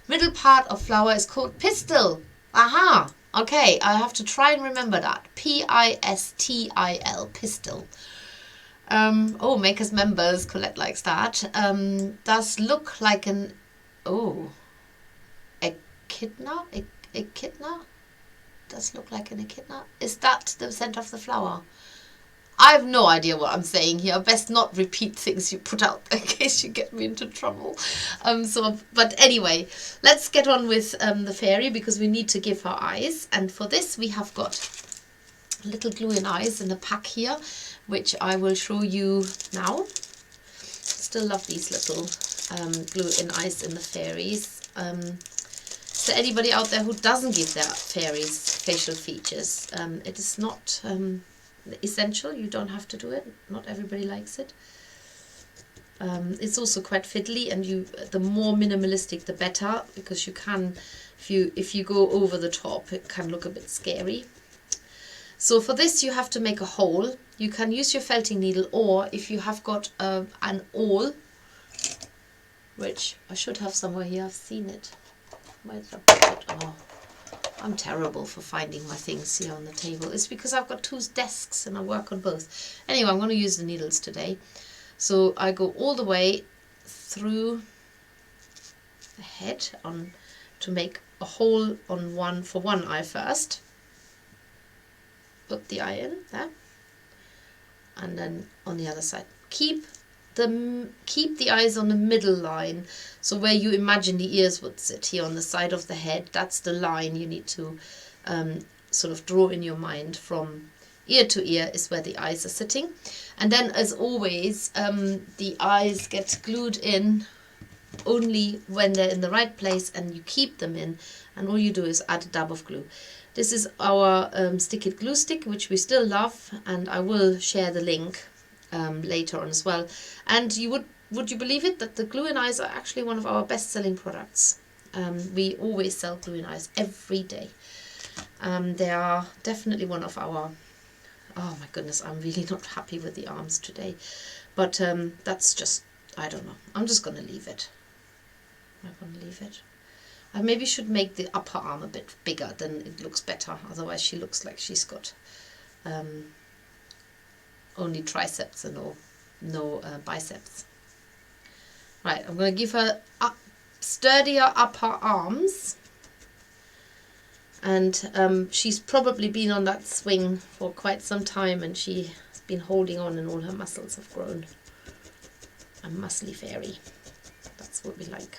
Middle part of flower is called pistil. Aha, okay, I have to try and remember that. P-I-S-T-I-L, pistil. Oh, makers members, Colette likes that. Does look like an, echidna? Echidna? Does look like an echidna. Is that the scent of the flower? I have no idea what I'm saying here. Best not repeat things you put out in case you get me into trouble. But anyway, let's get on with the fairy, because we need to give her eyes. And for this we have got little glue in eyes in a pack here, which I will show you now. Still love these little glue in ice in the fairies. Is there anybody out there who doesn't give their fairies facial features? It is not essential. You don't have to do it. Not everybody likes it. It's also quite fiddly, and the more minimalistic the better, because you can, if you go over the top, it can look a bit scary. So for this you have to make a hole. You can use your felting needle, or if you have got an awl, which I should have somewhere here, I've seen it. Where did I put it? Oh, I'm terrible for finding my things here on the table. It's because I've got 2 desks and I work on both. Anyway, I'm going to use the needles today. So I go all the way through the head to make a hole on for one eye first. Put the eye in there, and then on the other side. Keep the eyes on the middle line, so where you imagine the ears would sit, here on the side of the head. That's the line you need to sort of draw in your mind. From ear to ear is where the eyes are sitting. And then, as always, the eyes get glued in only when they're in the right place, and you keep them in, and all you do is add a dab of glue. This is our Stick It glue stick, which we still love, and I will share the link later on as well. And would you believe it, that the glue in eyes are actually one of our best-selling products. We always sell glue in eyes every day. They are definitely one of our... Oh my goodness, I'm really not happy with the arms today. But that's just, I don't know. I'm just going to leave it. I'm going to leave it. I maybe should make the upper arm a bit bigger, then it looks better. Otherwise she looks like she's got only triceps and no biceps. Right, I'm going to give her sturdier upper arms. And she's probably been on that swing for quite some time, and she's been holding on, and all her muscles have grown. A muscly fairy. That's what we like.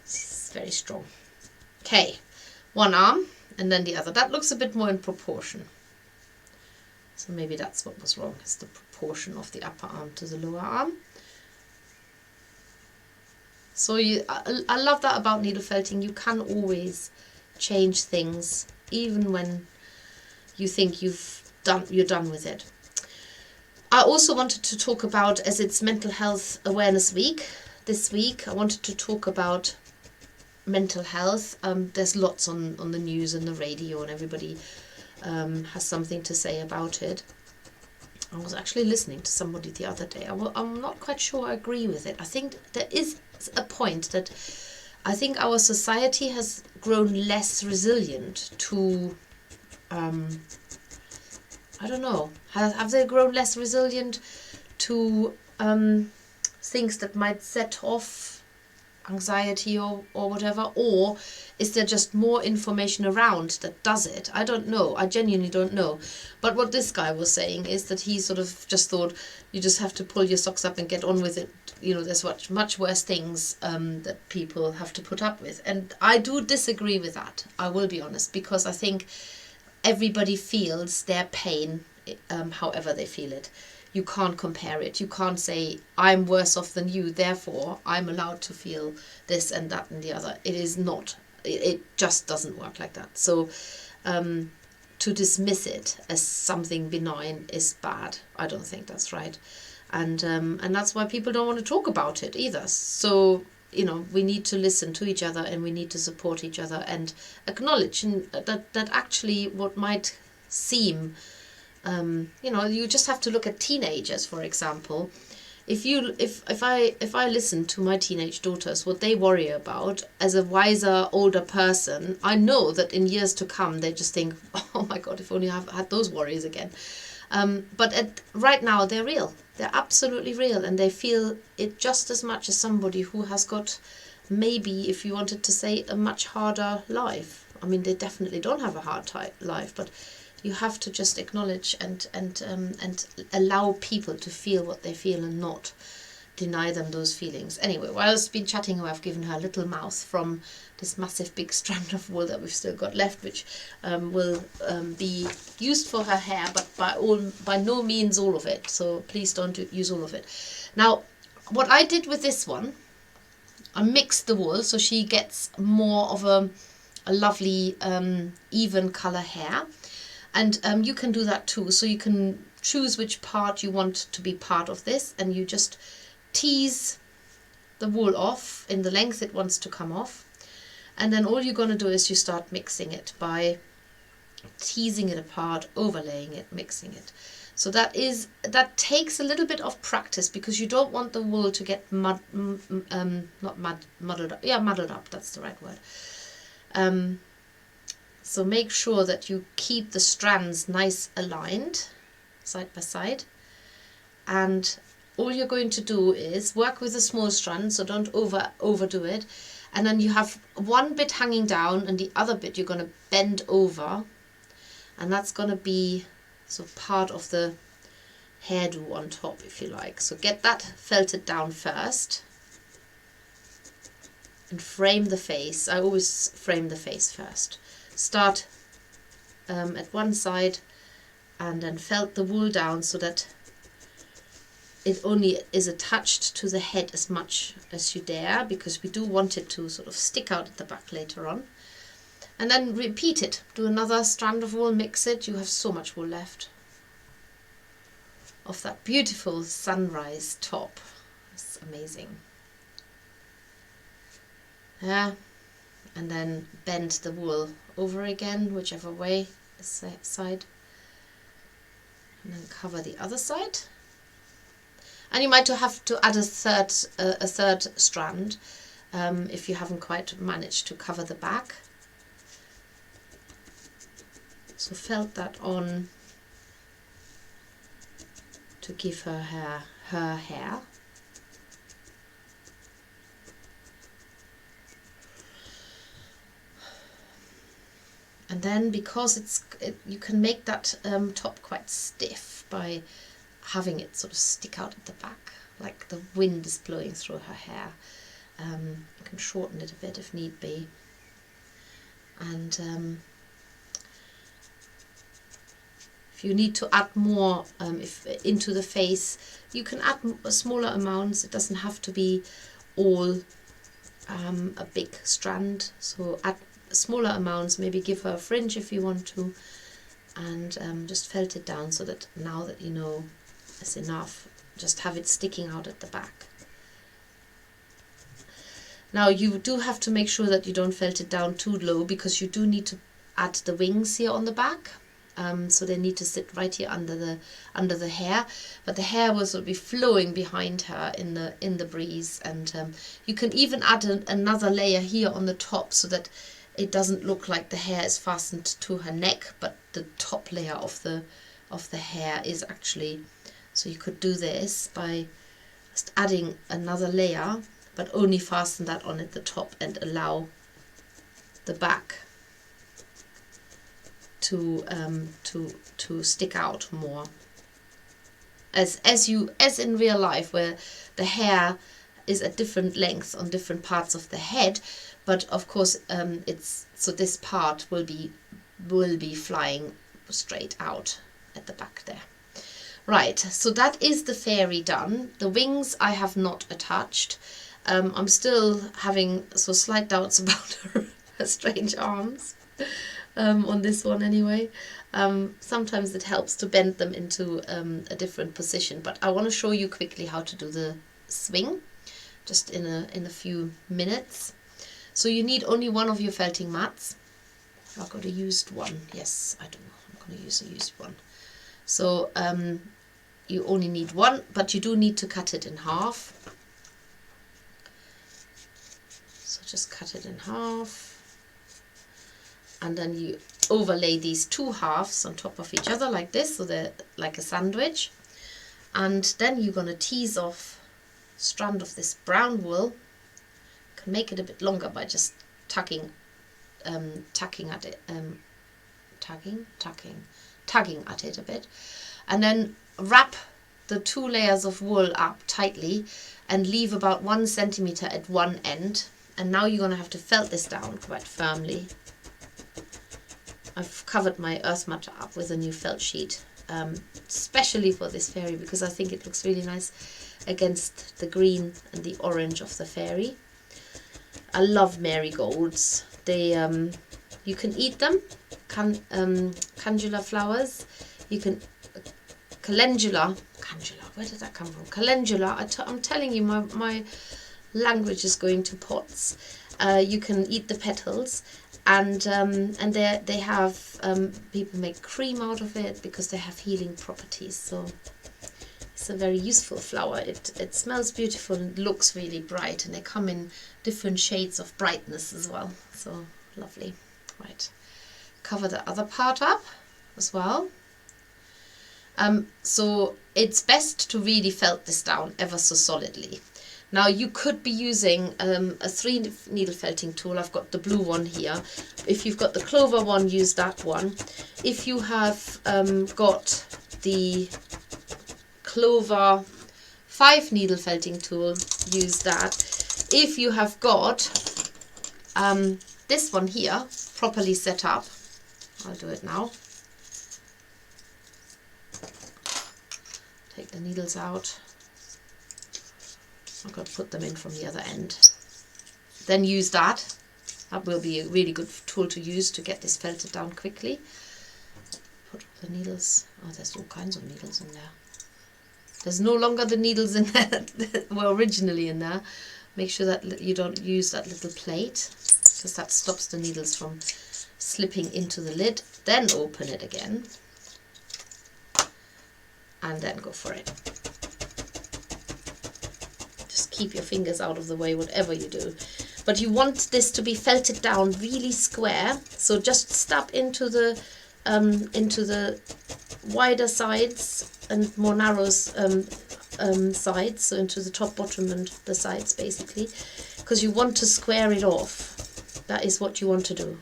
She's very strong. Okay, one arm and then the other. That looks a bit more in proportion. So maybe that's what was wrong. It's the proportion of the upper arm to the lower arm. So I love that about needle felting. You can always change things, even when you think you're done with it. I also wanted to talk about, as it's Mental Health Awareness Week this week, I wanted to talk about mental health. There's lots on the news and the radio, and everybody has something to say about it. I was actually listening to somebody the other day. I'm not quite sure I agree with it. I think there is a point that I think our society has grown less resilient to, I don't know, have they grown less resilient to things that might set off anxiety or whatever, or is there just more information around that does it? I don't know. I genuinely don't know. But what this guy was saying is that he sort of just thought you just have to pull your socks up and get on with it. You know, there's much worse things that people have to put up with. And I do disagree with that, I will be honest, because I think everybody feels their pain however they feel it. You can't compare it. You can't say, I'm worse off than you, therefore I'm allowed to feel this and that and the other. It is not. It just doesn't work like that. So to dismiss it as something benign is bad. I don't think that's right. And that's why people don't want to talk about it either. So, you know, we need to listen to each other, and we need to support each other and acknowledge that actually what might seem... you know, you just have to look at teenagers, for example. If I listen to my teenage daughters, what they worry about, as a wiser older person, I know that in years to come they just think, oh my god, if only I've had those worries again. But right now they're real. They're absolutely real, and they feel it just as much as somebody who has got, maybe, if you wanted to say, a much harder life. I mean, they definitely don't have a hard life, but you have to just acknowledge and allow people to feel what they feel and not deny them those feelings. Anyway, while I've been chatting away, I've given her a little mouth from this massive big strand of wool that we've still got left, which will be used for her hair, but by no means all of it. So please don't use all of it. Now, what I did with this one, I mixed the wool so she gets more of a lovely even color hair. And you can do that too. So you can choose which part you want to be part of this, and you just tease the wool off in the length it wants to come off. And then all you're going to do is you start mixing it by teasing it apart, overlaying it, mixing it. So that takes a little bit of practice, because you don't want the wool to get muddled up. Yeah, muddled up, that's the right word. So make sure that you keep the strands nice aligned, side by side. And all you're going to do is work with a small strand, so don't overdo it. And then you have one bit hanging down, and the other bit you're going to bend over. And that's going to be so part of the hairdo on top, if you like. So get that felted down first. And frame the face. I always frame the face first. Start at one side and then felt the wool down so that it only is attached to the head as much as you dare, because we do want it to sort of stick out at the back later on. And then repeat it. Do another strand of wool, mix it. You have so much wool left of that beautiful sunrise top. It's amazing. Yeah. And then bend the wool over again, whichever way, this side. And then cover the other side. And you might have to add a third strand if you haven't quite managed to cover the back. So felt that on to give her hair. And then, because you can make that top quite stiff by having it sort of stick out at the back, like the wind is blowing through her hair. You can shorten it a bit if need be. And if you need to add more into the face, you can add smaller amounts. It doesn't have to be all a big strand. So add smaller amounts, maybe give her a fringe if you want to, and just felt it down so that now that you know it's enough, just have it sticking out at the back. Now you do have to make sure that you don't felt it down too low, because you do need to add the wings here on the back. So they need to sit right here under the hair, but the hair will sort of be flowing behind her in the breeze. And you can even add another layer here on the top, so that it doesn't look like the hair is fastened to her neck, but the top layer of the hair is actually. So you could do this by just adding another layer, but only fasten that on at the top and allow the back to stick out more, as in real life, where the hair is at different lengths on different parts of the head, but of course this part will be flying straight out at the back there. Right, so that is the fairy done. The wings I have not attached. I'm still having slight doubts about her strange arms. On this one anyway. Sometimes it helps to bend them into a different position, but I want to show you quickly how to do the swing, just in a few minutes. So you need only one of your felting mats. I've got a used one. Yes, I do. I'm going to use a used one. So you only need one, but you do need to cut it in half. So just cut it in half. And then you overlay these two halves on top of each other like this, so they're like a sandwich. And then you're going to tease off a strand of this brown wool. You can make it a bit longer by just tugging at it a bit. And then wrap the 2 layers of wool up tightly and leave about 1 centimeter at one end. And now you're going to have to felt this down quite firmly. I've covered my earth matter up with a new felt sheet, especially for this fairy, because I think it looks really nice against the green and the orange of the fairy. I love marigolds. They you can eat them, calendula flowers. You can calendula, where did that come from? Calendula. I'm telling you, my language is going to pots. You can eat the petals, and they have people make cream out of it because they have healing properties. So it's a very useful flower. It smells beautiful and looks really bright, and they come in different shades of brightness as well. So lovely. Right, cover the other part up as well. So it's best to really felt this down ever so solidly. Now you could be using a 3 needle felting tool. I've got the blue one here. If you've got the clover one, use that one. If you have got the clover 5 needle felting tool, use that. If you have got this one here properly set up, I'll do it now. Take the needles out. I'm going to put them in from the other end. Then use that. That will be a really good tool to use to get this felted down quickly. Put all the needles. Oh, there's all kinds of needles in there. There's no longer the needles in there that were originally in there. Make sure that you don't use that little plate, because that stops the needles from slipping into the lid. Then open it again. And then go for it. Just keep your fingers out of the way, whatever you do. But you want this to be felted down really square. So just stab into the wider sides and more narrow sides. So into the top, bottom, and the sides basically, because you want to square it off. That is what you want to do.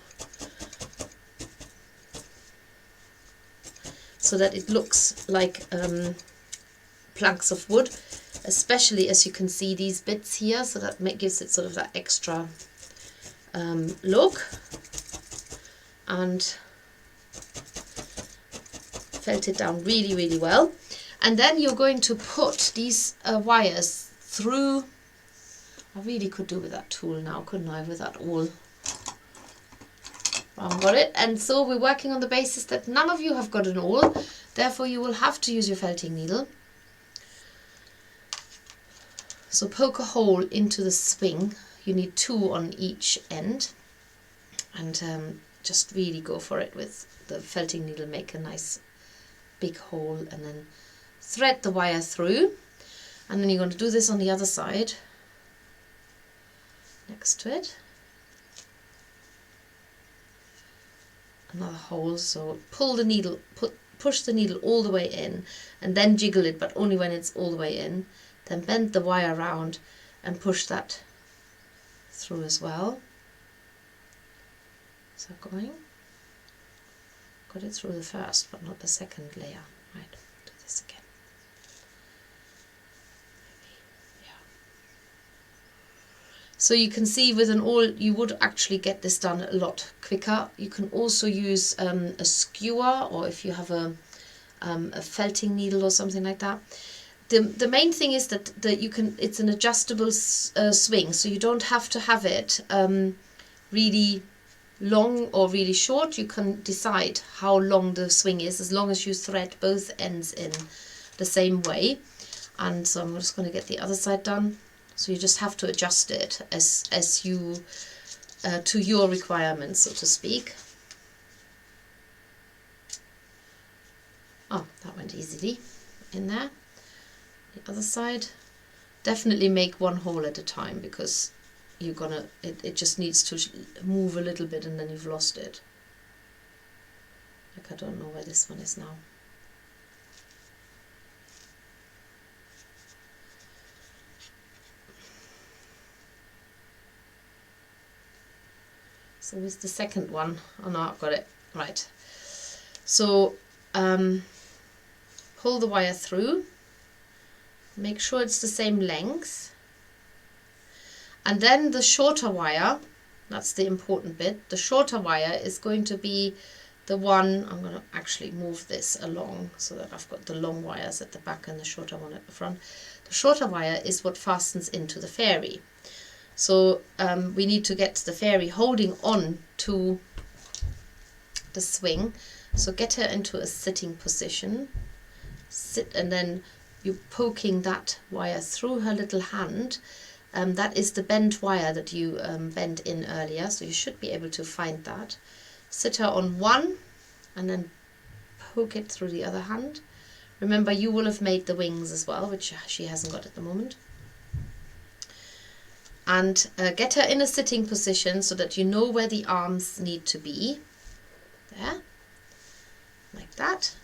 So that it looks like planks of wood, especially as you can see these bits here, so that gives it sort of that extra look. And felt it down really, really well. And then you're going to put these wires through. I really could do with that tool now, couldn't I, with that all. I've got it. And so we're working on the basis that none of you have got an awl, therefore you will have to use your felting needle. So poke a hole into the swing. You need 2 on each end, and just really go for it with the felting needle. Make a nice big hole and then thread the wire through, and then you're going to do this on the other side next to it. Another hole, so pull the needle, push the needle all the way in, and then jiggle it, but only when it's all the way in. Then bend the wire around and push that through as well. Is that going? Got it through the first, but not the second layer. Right, do this again. So you can see with an awl you would actually get this done a lot quicker. You can also use a skewer, or if you have a felting needle or something like that. The main thing is that you can, it's an adjustable swing, so you don't have to have it really long or really short. You can decide how long the swing is as long as you thread both ends in the same way. And so I'm just going to get the other side done. So you just have to adjust it as you to your requirements, so to speak. Oh, that went easily in there. The other side. Definitely make one hole at a time, because you're gonna it just needs to move a little bit and then you've lost it. Like, I don't know where this one is now. So where's the second one? Oh no, I've got it. Right. So pull the wire through. Make sure it's the same length. And then the shorter wire, that's the important bit. The shorter wire is going to be the one, I'm going to actually move this along so that I've got the long wires at the back and the shorter one at the front. The shorter wire is what fastens into the fairy. So we need to get the fairy holding on to the swing. So get her into a sitting position. Sit, and then you're poking that wire through her little hand. That is the bent wire that you bent in earlier, so you should be able to find that. Sit her on one and then poke it through the other hand. Remember, you will have made the wings as well, which she hasn't got at the moment. And get her in a sitting position so that you know where the arms need to be. There, like that.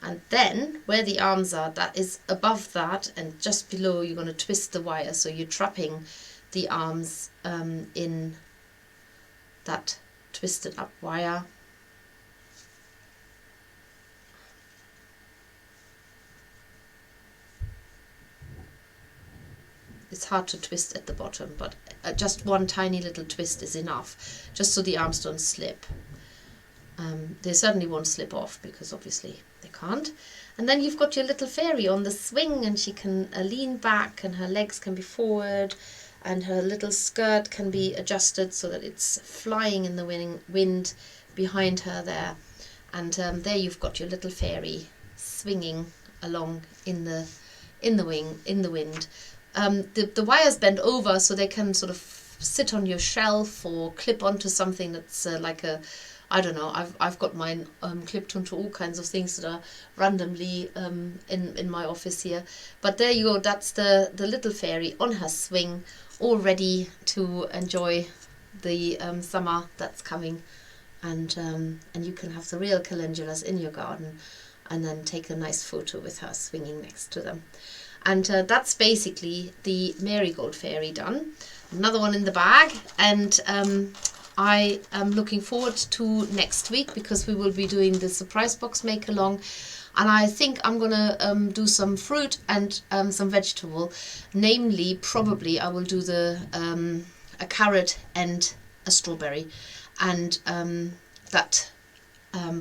And then where the arms are, that is above that, and just below you're going to twist the wire, so you're trapping the arms in that twisted up wire. It's hard to twist at the bottom, but just one tiny little twist is enough, just so the arms don't slip. They certainly won't slip off, because obviously they can't. And then you've got your little fairy on the swing, and she can lean back, and her legs can be forward, and her little skirt can be adjusted so that it's flying in the wind behind her there. And there you've got your little fairy swinging along in the wind. The wires bend over so they can sort of sit on your shelf or clip onto something that's like a, I don't know, I've got mine clipped onto all kinds of things that are randomly in my office here. But there you go, that's the little fairy on her swing, all ready to enjoy the summer that's coming. And you can have the real calendulas in your garden and then take a nice photo with her swinging next to them. And that's basically the Marigold Fairy done. Another one in the bag, and I am looking forward to next week, because we will be doing the surprise box make along, and I think I'm gonna do some fruit and some vegetable. Namely, probably I will do a carrot and a strawberry, and that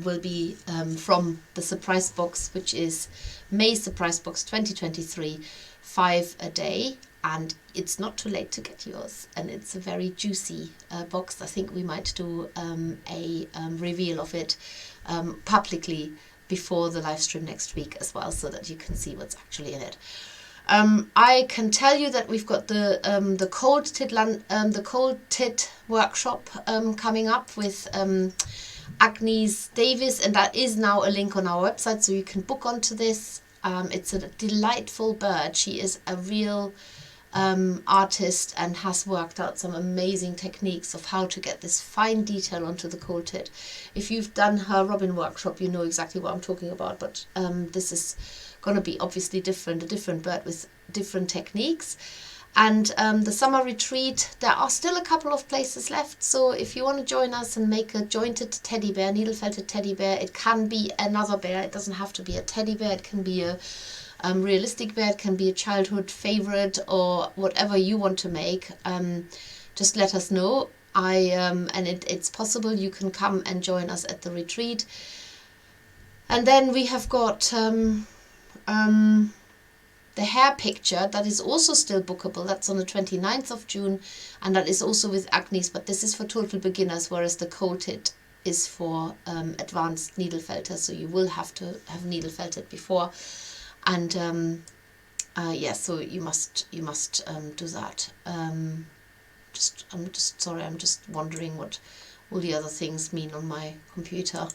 will be from the surprise box, which is May Surprise Box 2023, 5 a day. And it's not too late to get yours, and it's a very juicy box. I think we might do a reveal of it publicly before the live stream next week as well, so that you can see what's actually in it. I can tell you that we've got the cold tit workshop coming up with Agnes Davis, and that is now a link on our website, so you can book onto this. It's a delightful bird. She is a real artist and has worked out some amazing techniques of how to get this fine detail onto the cold tit. If you've done her robin workshop, you know exactly what I'm talking about, but this is going to be obviously different, a different bird with different techniques. And the summer retreat, there are still a couple of places left, so if you want to join us and make a jointed teddy bear, needle felted teddy bear, it can be another bear, it doesn't have to be a teddy bear, it can be a realistic bear, it can be a childhood favorite, or whatever you want to make. Just let us know. And it's possible you can come and join us at the retreat. And then we have got the hair picture, that is also still bookable. That's on the 29th of June, and that is also with Agnes, but this is for total beginners, whereas the coated is for advanced needle felters, so you will have to have needle felted before. And yeah, so you must do that. I'm just sorry, I'm just wondering what all the other things mean on my computer.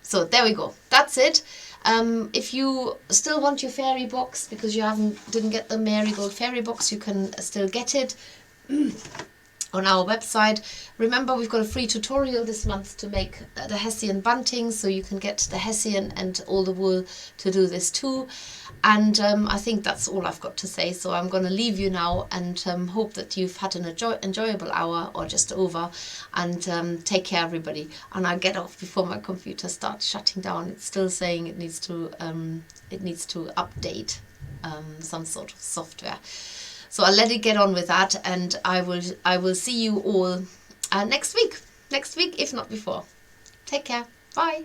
So there we go, that's it. If you still want your fairy box because you didn't get the Marigold Fairy Box, you can still get it on our website. Remember, we've got a free tutorial this month to make the Hessian bunting, so you can get the Hessian and all the wool to do this too. And I think that's all I've got to say, so I'm going to leave you now, and hope that you've had an enjoyable hour or just over, and take care everybody. And I'll get off before my computer starts shutting down. It's still saying it needs to update some sort of software. So I'll let it get on with that, and I will see you all next week, if not before. Take care. Bye.